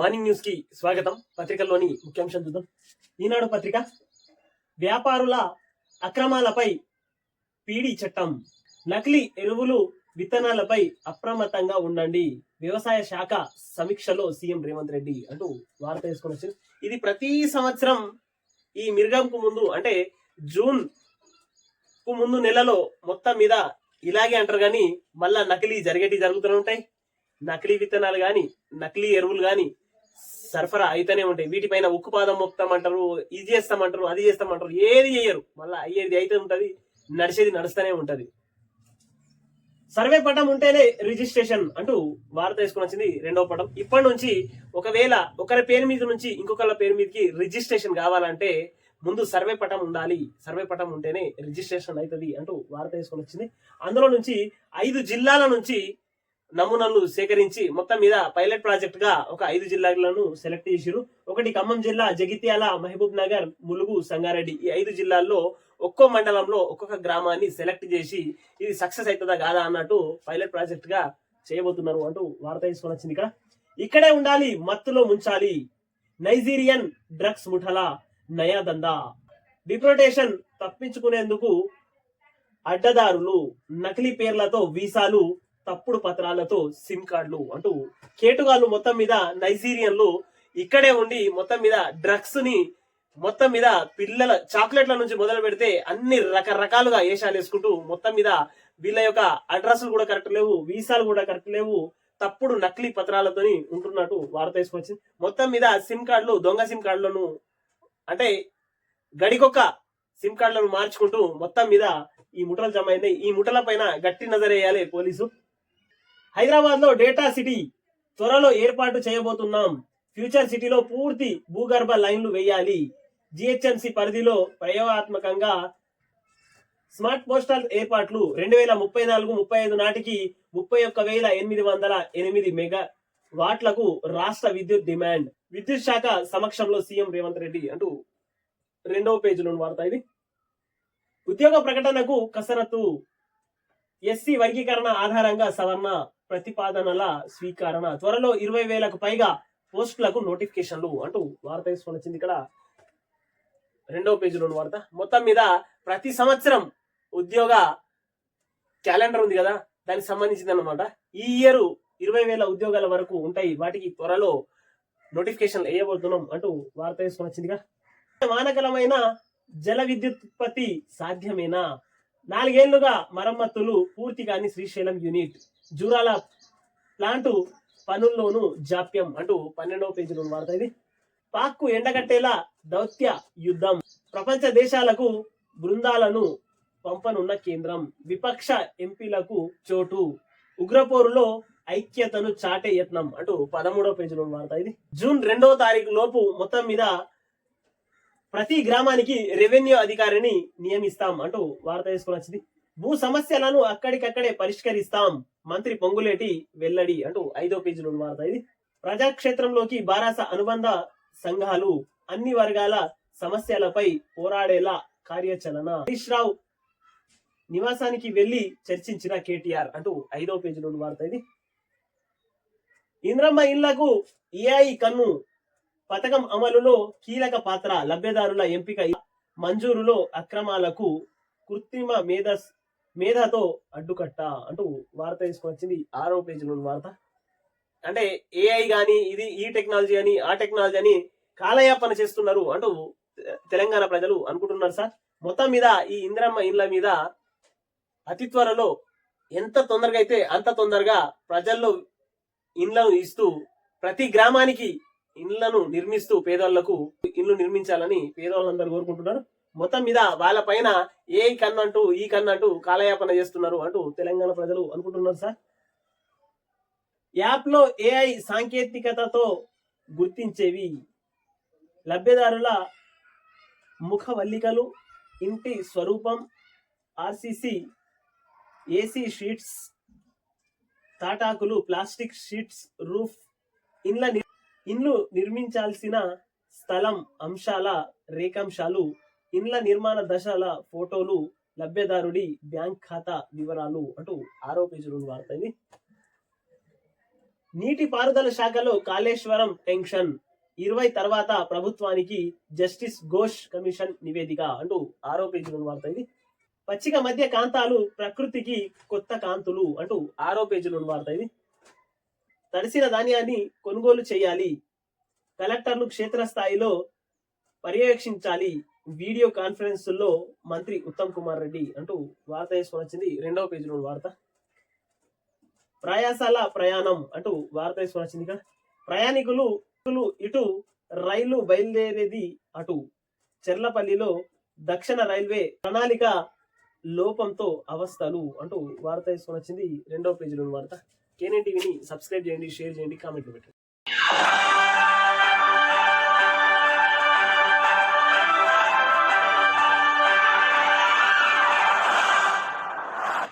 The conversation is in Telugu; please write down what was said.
మార్నింగ్ న్యూస్ కి స్వాగతం. పత్రికల్లోని ముఖ్యాంశాలు చూద్దాం. ఈనాడు పత్రిక, వ్యాపారుల అక్రమాలపై పీడీ చట్టం, నకిలీ ఎరువులు విత్తనాలపై అప్రమత్తంగా ఉండండి, వ్యవసాయ శాఖ సమీక్షలో సీఎం రేవంత్ రెడ్డి అంటూ వార్త వేసుకొని వచ్చింది. ఇది ప్రతి సంవత్సరం ఈ మిర్గంకు ముందు అంటే జూన్ కు ముందు నెలలో మొత్తం మీద ఇలాగే అంటారు, కానీ మళ్ళా నకిలీ జరుగుతూనే ఉంటాయి. నకిలీ విత్తనాలు గాని నకిలీ ఎరువులు గాని సరఫరా అయితేనే ఉంటాయి. వీటిపైన ఉక్కుపాదం మోపుతామంటారు, ఇది చేస్తామంటారు, అది చేస్తామంటారు, ఏది చేయరు. మళ్ళీ అయ్యేది అయితే ఉంటది, నడిచేది నడుస్తూనే ఉంటది. సర్వే పటం ఉంటేనే రిజిస్ట్రేషన్ అంటూ వార్త వేసుకుని వచ్చింది. రెండవ పటం, ఇప్పటి నుంచి ఒకవేళ ఒకరి పేరు మీద నుంచి ఇంకొకరి పేరు మీదకి రిజిస్ట్రేషన్ కావాలంటే ముందు సర్వే పటం ఉండాలి, సర్వే పటం ఉంటేనే రిజిస్ట్రేషన్ అవుతుంది అంటూ వార్త వేసుకొని వచ్చింది. అందులో నుంచి 5 జిల్లాల నుంచి నమూనాలు సేకరించి మొత్తం మీద పైలట్ ప్రాజెక్ట్ గా ఒక 5 జిల్లాలను సెలెక్ట్ చేసిరు. ఒకటి ఖమ్మం జిల్లా, జగిత్యాల, మహబూబ్ నగర్, ములుగు, సంగారెడ్డి. ఈ 5 జిల్లాల్లో ఒక్కో మండలంలో ఒక్కొక్క గ్రామాన్ని సెలెక్ట్ చేసి ఇది సక్సెస్ అవుతుందా కాదా అన్నట్టు పైలట్ ప్రాజెక్ట్ గా చేయబోతున్నారు అంటూ వార్త తీసుకొని వచ్చింది. ఇక్కడే ఉండాలి, మత్తులో ముంచాలి, నైజీరియన్ డ్రగ్స్ ముఠల నయా దందా, డిప్రోటేషన్ తప్పించుకునేందుకు అడ్డదారులు, నకిలీ పేర్లతో వీసాలు, తప్పుడు పత్రాలతో సిమ్ కార్డులు అంటూ కేటుగాళ్ళు మొత్తం మీద నైజీరియన్లు ఇక్కడే ఉండి మొత్తం మీద డ్రగ్స్ ని మొత్తం మీద పిల్లల చాక్లెట్ల నుంచి మొదలు పెడితే అన్ని రకరకాలుగా వేషాలు వేసుకుంటూ మొత్తం మీద వీళ్ళ యొక్క అడ్రస్లు కూడా కరెక్ట్ లేవు, వీసాలు కూడా కరెక్ట్ లేవు, తప్పుడు నకిలీ పత్రాలతోని ఉంటున్నట్టు వార్త తీసుకొచ్చింది. మొత్తం మీద సిమ్ కార్డులు, దొంగ సిమ్ కార్డులను అంటే గడికొక్క సిమ్ కార్డులను మార్చుకుంటూ మొత్తం మీద ఈ ముఠలు జమ అయినాయి. ఈ ముఠల పైన గట్టి నజరేయాలి పోలీసు. హైదరాబాద్ లో డేటా సిటీ త్వరలో ఏర్పాటు చేయబోతున్నాం, ఫ్యూచర్ సిటీలో పూర్తి భూగర్భ లైన్లు వేయాలి, జిహెచ్ఎంసి పరిధిలో ప్రయోగాత్మకంగా స్మార్ట్ పోస్టల్ ఏర్పాట్లు 2034-35 నాటికి 31,808 మెగా వాట్లకు రాష్ట్ర విద్యుత్ డిమాండ్, విద్యుత్ శాఖ సమక్షంలో సీఎం రేవంత్ రెడ్డి అంటూ రెండవ పేజీలో వార్త ఇది. ఉద్యోగ ప్రకటనకు కసరత్తు, ఎస్సీ వర్గీకరణ ఆధారంగా సవరణ ప్రతిపాదనల స్వీకరణ, త్వరలో 20,000కు పైగా పోస్టులకు నోటిఫికేషన్లు అంటూ వార్త తీసుకొని వచ్చింది. ఇక్కడ రెండవ పేజీలో వార్త. మొత్తం మీద ప్రతి సంవత్సరం ఉద్యోగ క్యాలెండర్ ఉంది కదా, దానికి సంబంధించింది అనమాట. ఈ ఇయర్ 20,000 ఉద్యోగాల వరకు ఉంటాయి, వాటికి త్వరలో నోటిఫికేషన్ వేయబోతున్నాం అంటూ వార్త తీసుకొని వచ్చిందిగా. మానకలమైన జల విద్యుత్ ఉత్పత్తి సాధ్యమేనా, 4 ఏళ్లుగా మరమ్మతులు పూర్తి కాని శ్రీశైలం యూనిట్, జూరాల ప్లాంటు పనుల్లోనూ జాప్యం అంటూ 12వ పేజీలో వార్త ఇది. పాక్కు ఎండగట్టేలా దౌత్య యుద్ధం, ప్రపంచ దేశాలకు బృందాలను పంపనున్న కేంద్రం, విపక్ష ఎంపీలకు చోటు, ఉగ్రపోరులో ఐక్యతను చాటే యత్నం అంటూ 13వ పేజీలో వార్త ఇది. జూన్ 2వ తారీఖు లోపు మొత్తం మీద ప్రతి గ్రామానికి రెవెన్యూ అధికారిని నియమిస్తాం అంటూ వార్త తీసుకొని వచ్చింది. భూ సమస్యలను అక్కడికక్కడే పరిష్కరిస్తాం, మంత్రి పొంగులేటి వెల్లడి అంటూ 5వ పేజీలో వార్త ఇది. ప్రజాక్షేత్రంలోకి బారాస అనుబంధ సంఘాలు అన్ని వర్గాల సమస్యలపై పోరాడేలా కార్యాచరణ, హరీష్ రావు నివాసానికి వెళ్లి చర్చించిన కేటీఆర్ అంటూ 5వ పేజీలో వార్త ఇది. ఇంద్రమ్మ ఇళ్లకు ఏఐ కన్ను, పథకం అమలులో కీలక పాత్ర, లబ్ధిదారుల ఎంపిక, మంజూరులో అక్రమాలకు కృత్రిమ మేధతో అడ్డుకట్ట అంటూ వార్త తీసుకొని వచ్చింది. 6వ పేజీలో వార్త. అంటే ఏఐ గాని ఇది ఈ టెక్నాలజీ అని ఆ టెక్నాలజీ అని కాలయాపన చేస్తున్నారు అంటూ తెలంగాణ ప్రజలు అనుకుంటున్నారు సార్. మొత్తం మీద ఈ ఇందిరమ్మ ఇళ్ల మీద అతి త్వరలో ఎంత తొందరగా అయితే అంత తొందరగా ప్రజల్లో ఇండ్లను ఇస్తూ ప్రతి గ్రామానికి ఇండ్లను నిర్మిస్తూ పేదవాళ్లకు ఇండ్లు నిర్మించాలని పేదవాళ్ళందరూ కోరుకుంటున్నారు. మొత్తం మీద వాళ్ళ పైన ఏ కన్నంటూ ఈ కన్నంటూ కాలయాపన చేస్తున్నారు అంటూ తెలంగాణ ప్రజలు అనుకుంటున్నారు సార్. యాప్ లో ఏఐ సాంకేతికతతో గుర్తించేవి, లబ్ధిదారుల ముఖవల్లికలు, ఇంటి స్వరూపం, ఆర్సీసీ ఏసీ షీట్స్, తాటాకులు, ప్లాస్టిక్ షీట్స్, రూఫ్, ఇండ్లు నిర్మించాల్సిన స్థలం అంశాల రేఖాంశాలు, ఇండ్ల నిర్మాణ దశల ఫోటోలు, లబ్ధిదారుడి బ్యాంక్ ఖాతా వివరాలు అంటూ 6వ పేజీలో వార్త ఇది. నీటి పారుదల శాఖలో కాళేశ్వరం టెన్షన్ 20 తర్వాత ప్రభుత్వానికి జస్టిస్ ఘోష్ కమిషన్ నివేదిక అంటూ 6వ పేజీలో వార్త ఇది. పచ్చిక మధ్య కాంతాలు ప్రకృతికి కొత్త కాంతులు అంటూ 6వ పేజీలో వార్త ఇది. తడిసిన ధాన్యాన్ని కొనుగోలు చేయాలి, కలెక్టర్లు క్షేత్రస్థాయిలో పర్యవేక్షించాలి, వీడియో కాన్ఫరెన్సుల్లో మంత్రి ఉత్తమ్ కుమార్ రెడ్డి అంటూ వార్త వేసుకొని వచ్చింది 2వ పేజీలో వార్త. ప్రయాసాల ప్రయాణం అంటూ వార్త వేసుకొని వచ్చింది. ఇక్కడ ప్రయాణికులు ఇటు రైలు బయలుదేరేది అటు. చెర్లపల్లిలో దక్షిణ రైల్వే ప్రణాళిక లోపంతో అవస్థలు అంటూ వార్త వేసుకొని వచ్చింది 2వ పేజీలో వార్త. కేఎన్ఎన్ టీవీని సబ్స్క్రైబ్ చేయండి, షేర్ చేయండి, కామెంట్లు పెట్టండి.